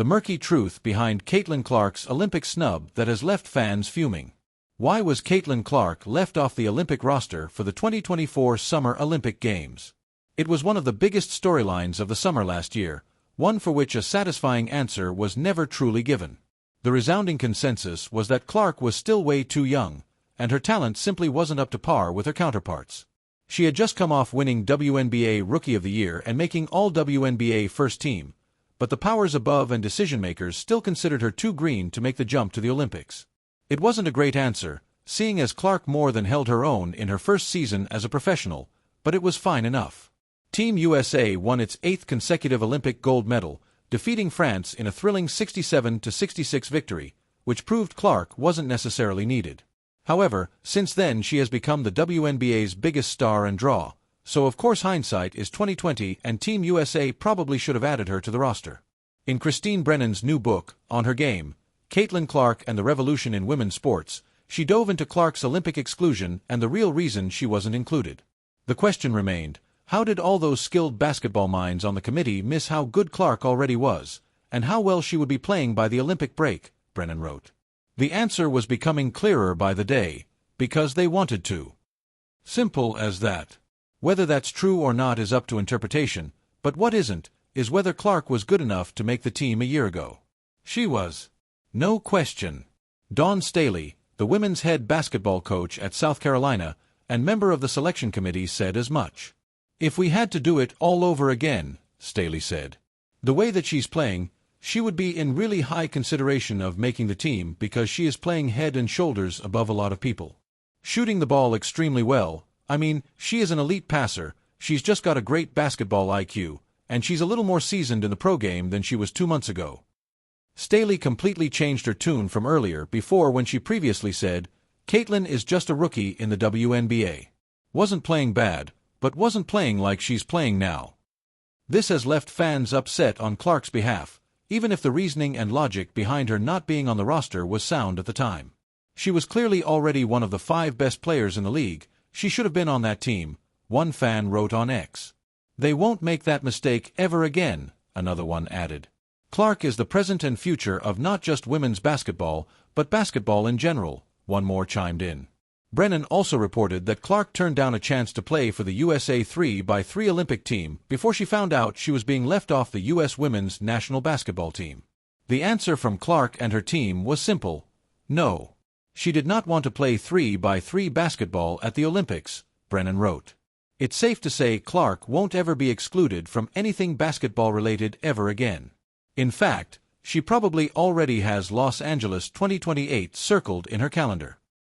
the murky truth behind Caitlin Clark's Olympic snub that has left fans fuming. Why was Caitlin Clark left off the Olympic roster for the 2024 Summer Olympic Games? It was one of the biggest storylines of the summer last year, one for which a satisfying answer was never truly given. The resounding consensus was that Clark was still way too young, and her talent simply wasn't up to par with her counterparts. She had just come off winning WNBA Rookie of the Year and making all-WNBA first team, but the powers above and decision-makers still considered her too green to make the jump to the Olympics. It wasn't a great answer, seeing as Clark more than held her own in her first season as a professional, but it was fine enough. Team USA won its 8th consecutive Olympic gold medal, defeating France in a thrilling 67-66 victory, which proved Clark wasn't necessarily needed. However, since then she has become the WNBA's biggest star and draw, so of course hindsight is 2020 and Team USA probably should have added her to the roster. In Christine Brennan's new book, On Her Game, Caitlin Clark and the Revolution in Women's Sports, she dove into Clark's Olympic exclusion and the real reason she wasn't included. The question remained, how did all those skilled basketball minds on the committee miss how good Clark already was, and how well she would be playing by the Olympic break, Brennan wrote. The answer was becoming clearer by the day, because they wanted to. Simple as that. Whether that's true or not is up to interpretation, but what isn't, is whether Clark was good enough to make the team a year ago. She was. No question. Dawn Staley, the women's head basketball coach at South Carolina, and member of the selection committee said as much. If we had to do it all over again, Staley said, the way that she's playing, she would be in really high consideration of making the team because she is playing head and shoulders above a lot of people. Shooting the ball extremely well, I mean, she is an elite passer, she's just got a great basketball IQ, and she's a little more seasoned in the pro game than she was 2 months ago. Staley completely changed her tune from earlier before when she previously said, Caitlin is just a rookie in the WNBA. Wasn't playing bad, but wasn't playing like she's playing now. This has left fans upset on Clark's behalf, even if the reasoning and logic behind her not being on the roster was sound at the time. She was clearly already one of the 5 best players in the league, she should have been on that team, one fan wrote on X. They won't make that mistake ever again, another one added. Clark is the present and future of not just women's basketball, but basketball in general, one more chimed in. Brennan also reported that Clark turned down a chance to play for the USA 3x3 Olympic team before she found out she was being left off the U.S. women's national basketball team. The answer from Clark and her team was simple, no. She did not want to play 3x3 basketball at the Olympics, Brennan wrote. It's safe to say Clark won't ever be excluded from anything basketball-related ever again. In fact, she probably already has Los Angeles 2028 circled in her calendar.